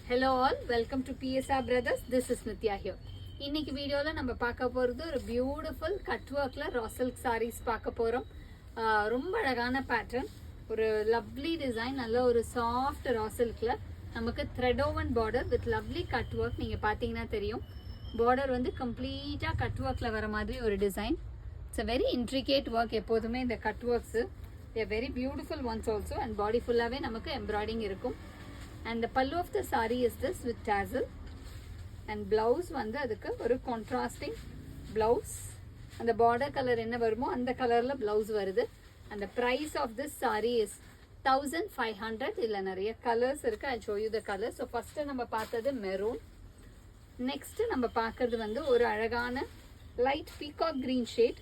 Hello all, welcome to PSR Brothers. This is Nitya here. இன்னைக்கு வீடியோல நம்ம பார்க்க போறது ஒரு பியூட்டிஃபுல் கட் ஒர்க்ல ரா சில்க் sarees பார்க்க போறோம். ரொம்ப அழகான பேட்டர்ன், ஒரு லவ்லி டிசைன், நல்ல ஒரு சாஃப்ட் ரா சில்க்ல நமக்கு thread woven border with lovely cut work. நீங்க பாத்தீங்கன்னா தெரியும், border வந்து கம்ப்ளீட்டா கட் ஒர்க்ல வர மாதிரி ஒரு design. It's a very intricate work. எப்போதுமே இந்த cut works they are very beautiful ones also, and body fullaவே நமக்கு embroidering இருக்கும். And the pallu of the saree is this with tassel, and blouse வந்து அதுக்கு ஒரு contrasting blouse, and the border color என்ன வருமோ அந்த கலர்ல blouse வருது. And the price of this saree is 1500. இல்ல நிறைய colors இருக்கு, I'll show you the colors. So first நம்ம பார்த்தது maroon, next நம்ம பார்க்கிறது வந்து ஒரு அழகான light peacock green shade.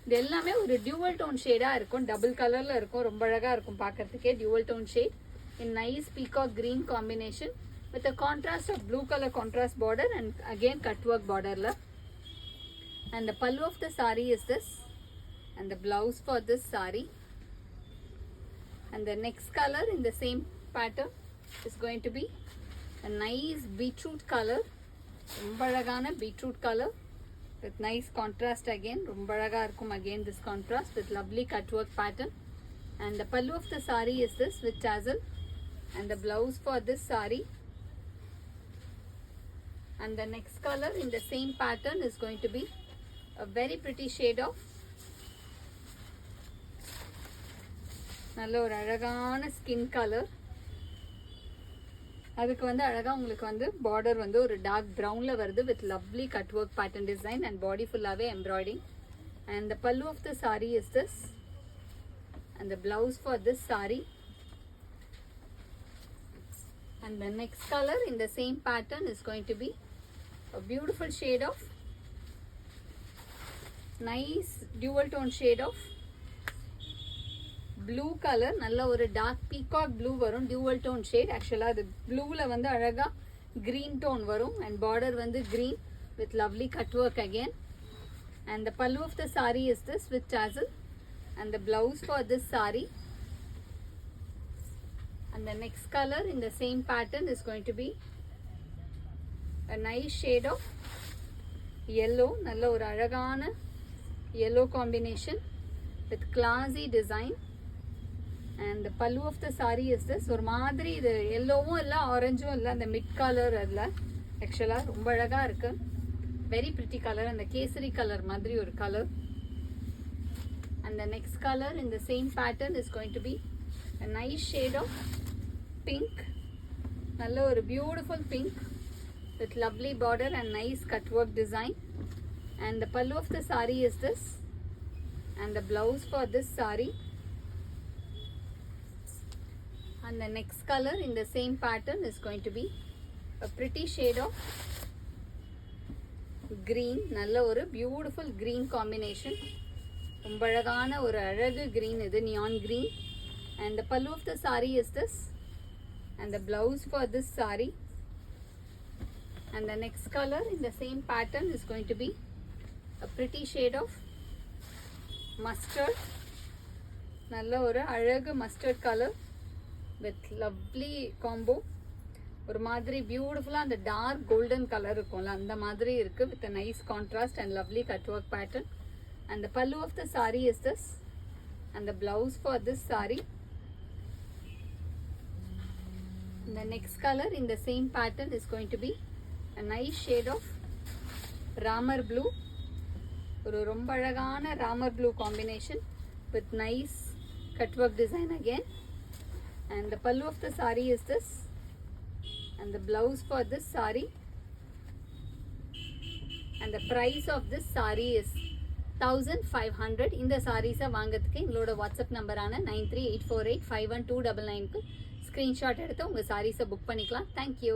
இது எல்லாமே ஒரு dual tone shade இருக்கும், டபுள் கலர்ல இருக்கும், ரொம்ப அழகா இருக்கும் பார்க்கிறதுக்கே. dual tone shade in nice peacock green combination with a contrast of blue color contrast border and again cut work border la. And the pallu of the saree is this, and the blouse for this saree, and the next color in the same pattern is going to be a nice beetroot color, romba alagana beetroot color with nice contrast again, romba alaga irukum again this contrast with lovely cut work pattern. And the pallu of the saree is this with tassel, and the blouse for this saree, and the next color in the same pattern is going to be a very pretty shade of நல்ல ஒரு அழகான skin colour. அதுக்கு வந்து அழகா உங்களுக்கு வந்து border வந்து ஒரு டார்க் ப்ரௌன்ல வருது with lovely cut work pattern design and body fullaவே embroidering. And the pallu of the saree is this, and the blouse for this saree, and the next color in the same pattern is going to be a beautiful shade of nice dual tone shade of blue color. நல்ல ஒரு dark peacock blue வரும், dual tone shade. Actually அது blueல வந்து அழகா green tone வரும், and border வந்து green with lovely cut work again. And the pallu of the saree is this with tassel, and the blouse for this saree, and the next color in the same pattern is going to be a nice shade of yellow, நல்ல ஒரு அழகான yellow combination with classy design. And the pallu of the saree is this, ஒரு மாதிரி இது yellowவும் இல்ல ஆரஞ்சும் இல்ல, அந்த mid color அதுல ஆக்சுவலா ரொம்ப அழகா இருக்கு, very pretty color, அந்த கேசரி கலர் மாதிரி ஒரு color. And the next color in the same pattern is going to be a nice shade of pink, நல்ல ஒரு beautiful pink with lovely border and nice cut work design. And the pallu of the saree is this, and the blouse for this saree, and the next color in the same pattern is going to be a pretty shade of green, நல்ல ஒரு beautiful green combination, ரொம்ப அழகான ஒரு அழகு green, இது neon green. And the pallu of the saree is this, and the blouse for this saree, and the next color in the same pattern is going to be a pretty shade of mustard, நல்ல ஒரு அழகு mustard color with lovely combo, ஒரு மாதிரி பியூட்டிஃபுல்லா அந்த dark golden colour இருக்கும்ல அந்த மாதிரி இருக்கு with a nice contrast and lovely cut work pattern. And the pallu of the saree is this, and the blouse for this saree, and the next color in the same pattern is going to be a nice shade of ramar blue, ஒரு ரொம்ப அழகான ramar blue combination with nice cut work design again. And the pallu of the saree is this, and the blouse for this saree, and the price of this saree is 1500. இந்த sarees வாங்கிறதுக்கு எங்களோட WhatsApp நம்பரான 9384851299க்கு screenshot எடுத்து உங்க sarees book பண்ணிக்கலாம். Thank you.